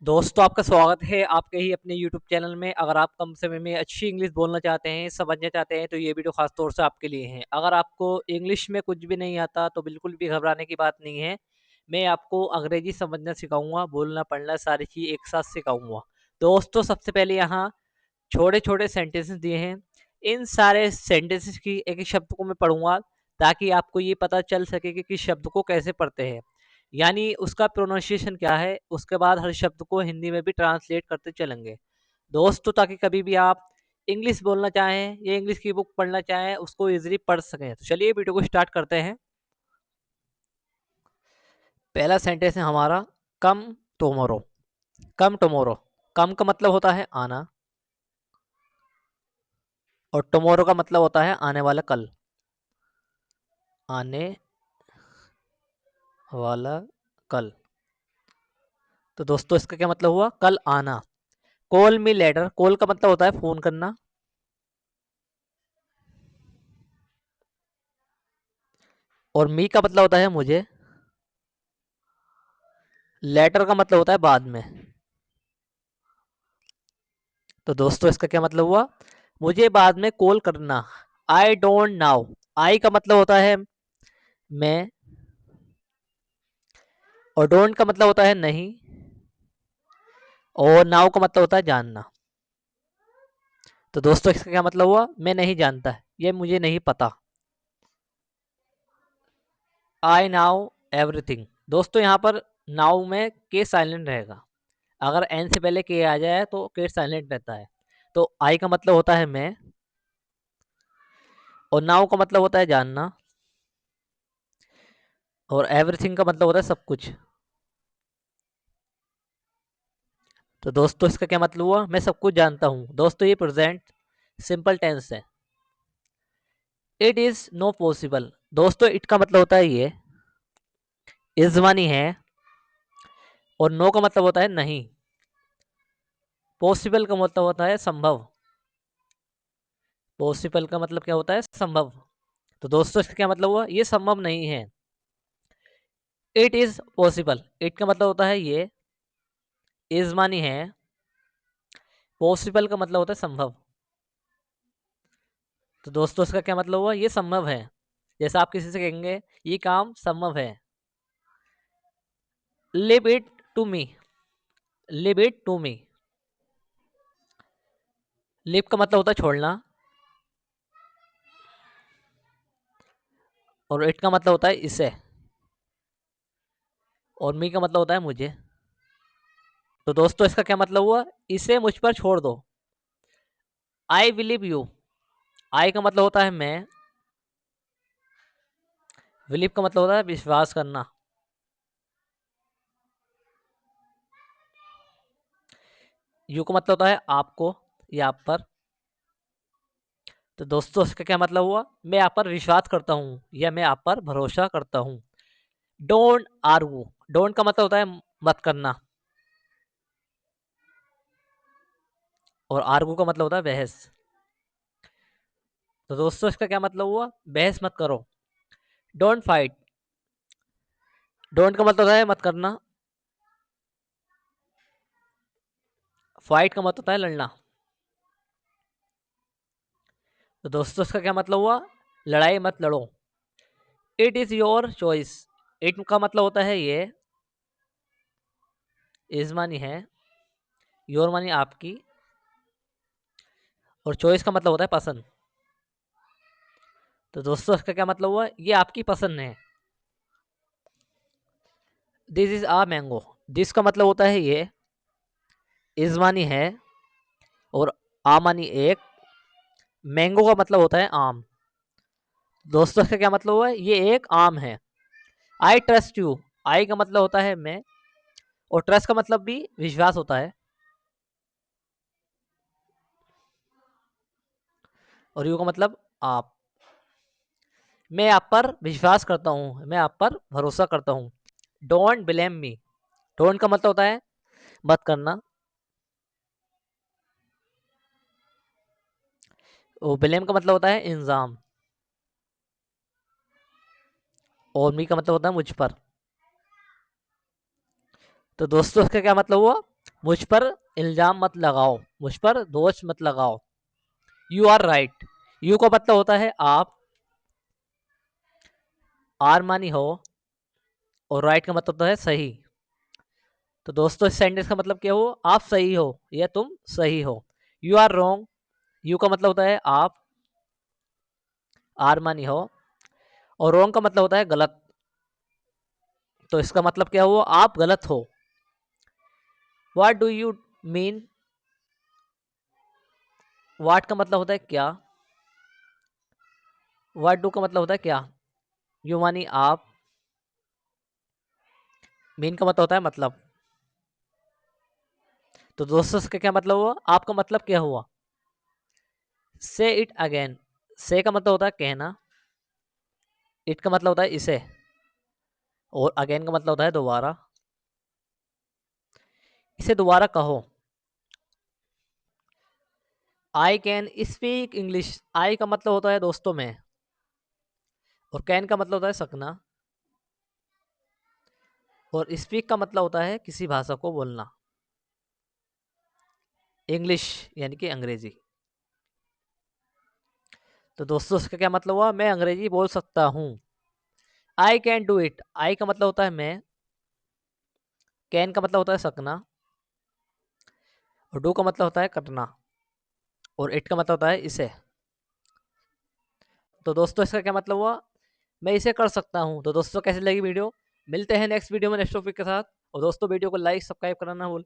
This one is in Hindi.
दोस्तों आपका स्वागत है आपके ही अपने YouTube चैनल में। अगर आप कम समय में अच्छी इंग्लिश बोलना चाहते हैं, समझना चाहते हैं तो ये वीडियो खास तौर से आपके लिए है। अगर आपको इंग्लिश में कुछ भी नहीं आता तो बिल्कुल भी घबराने की बात नहीं है। मैं आपको अंग्रेजी समझना सिखाऊंगा, बोलना पढ़ना सारी चीज़ एक साथ सिखाऊंगा। दोस्तों सबसे पहले यहाँ छोटे छोटे सेंटेंसेस दिए हैं। इन सारे सेंटेंसेस की एक एक शब्द को मैं पढ़ूंगा ताकि आपको ये पता चल सके कि किस शब्द को कैसे पढ़ते हैं, यानी उसका प्रोनाउंसिएशन क्या है। उसके बाद हर शब्द को हिंदी में भी ट्रांसलेट करते चलेंगे दोस्तों, ताकि कभी भी आप इंग्लिश बोलना चाहें या इंग्लिश की बुक पढ़ना चाहें उसको इजीली पढ़ सकें। तो चलिए वीडियो को स्टार्ट करते हैं। पहला सेंटेंस है हमारा कम टुमारो। कम टुमारो, कम का मतलब होता है आना और टुमारो का मतलब होता है आने वाला कल। आने वाला कल। तो दोस्तों इसका क्या मतलब हुआ? कल आना। कॉल मी लेटर, कॉल का मतलब होता है फोन करना और मी का मतलब होता है मुझे। लेटर का मतलब होता है बाद में। तो दोस्तों इसका क्या मतलब हुआ? मुझे बाद में कॉल करना। I don't now. आई का मतलब होता है मैं और डोंट का मतलब होता है नहीं और नाउ का मतलब होता है जानना। तो दोस्तों इसका क्या मतलब हुआ? मैं नहीं जानता, ये मुझे नहीं पता। I now everything. दोस्तों यहाँ पर नाउ में के साइलेंट रहेगा। अगर एन से पहले के आ जाए तो के साइलेंट रहता है। तो आई का मतलब होता है मैं और नाउ का मतलब होता है जानना और एवरीथिंग का मतलब होता है सब कुछ। तो दोस्तों इसका क्या मतलब हुआ? मैं सब कुछ जानता हूँ। दोस्तों ये प्रेजेंट सिंपल टेंस है। It is no possible. दोस्तों इट का मतलब होता है ये, इज मानी है और नो का मतलब होता है नहीं। पॉसिबल का मतलब होता है संभव। पॉसिबल का मतलब क्या होता है? संभव। तो दोस्तों इसका क्या मतलब हुआ? ये संभव नहीं है। इट इज पॉसिबल, इट का मतलब होता है ये, इज मानी है, पॉसिबल का मतलब होता है संभव। तो दोस्तों इसका क्या मतलब हुआ? ये संभव है। जैसा आप किसी से कहेंगे ये काम संभव है। Leave it to me. Leave it to me. Leave का मतलब होता है छोड़ना और इट का मतलब होता है इसे और मी का मतलब होता है मुझे। तो दोस्तों इसका क्या मतलब हुआ? इसे मुझ पर छोड़ दो। I believe you. आई का मतलब होता है मैं, बिलीव का मतलब होता है विश्वास करना। यू का मतलब होता है आपको या आप पर। तो दोस्तों इसका क्या मतलब हुआ? मैं आप पर विश्वास करता हूँ या मैं आप पर भरोसा करता हूँ। Don't argue. डोंट का मतलब होता है मत करना और आर्गू का मतलब होता है बहस। तो दोस्तों इसका क्या मतलब हुआ? बहस मत करो। Don't fight. डोंट का मतलब होता है मत करना। फाइट का मतलब होता है लड़ना। तो दोस्तों इसका क्या मतलब हुआ? लड़ाई मत लड़ो। It is your choice. It का मतलब होता है ये, इज मानी है, योर मानी आपकी और चॉइस का मतलब होता है पसंद। तो दोस्तों इसका क्या मतलब हुआ? ये आपकी पसंद है। This is a mango. This का मतलब होता है ये, इज मानी है और आ मानी एक, मैंगो का मतलब होता है आम। दोस्तों इसका क्या मतलब हुआ? ये एक आम है। I trust you. आई का मतलब होता है मैं और ट्रस्ट का मतलब भी विश्वास होता है और यू का मतलब आप। मैं आप पर विश्वास करता हूँ, मैं आप पर भरोसा करता हूँ। Don't blame me. डोंट का मतलब होता है मत करना और ब्लेम का मतलब होता है इल्जाम और मी का मतलब होता है मुझ पर। तो दोस्तों इसका क्या मतलब हुआ? मुझ पर इल्जाम मत लगाओ, मुझ पर दोष मत लगाओ। यू आर राइट, यू का मतलब होता है आप, आर मानी हो, और राइट का मतलब होता है सही। तो दोस्तों इस सेंटेंस का मतलब क्या हो, आप सही हो या तुम सही हो। यू आर रॉन्ग, यू का मतलब होता है आप, आर मानी हो, और रॉन्ग का मतलब होता है गलत। तो इसका मतलब क्या हुआ, आप गलत हो। What do you mean, what का मतलब होता है क्या, व्हाट डू का मतलब होता है क्या, यू मानी आप, मीन का मतलब होता है मतलब। तो दोस्तों इसका क्या मतलब हुआ, आपका मतलब क्या हुआ। से इट अगेन, से का मतलब होता है कहना, इट का मतलब होता है इसे, और अगेन का मतलब होता है दोबारा। इसे दोबारा कहो। आई कैन स्पीक इंग्लिश, आई का मतलब होता है दोस्तों में, और कैन का मतलब होता है सकना, और स्पीक का मतलब होता है किसी भाषा को बोलना, इंग्लिश यानी कि अंग्रेजी। तो दोस्तों इसका क्या मतलब हुआ, मैं अंग्रेजी बोल सकता हूँ। आई कैन डू इट, आई का मतलब होता है मैं, कैन का मतलब होता है सकना, और डू का मतलब होता है करना, और इट का मतलब होता है इसे। तो दोस्तों इसका क्या मतलब हुआ, मैं इसे कर सकता हूँ। तो दोस्तों कैसी लगी वीडियो, मिलते हैं नेक्स्ट वीडियो में नेक्स्ट टॉपिक के साथ। और दोस्तों वीडियो को लाइक सब्सक्राइब करना ना भूल।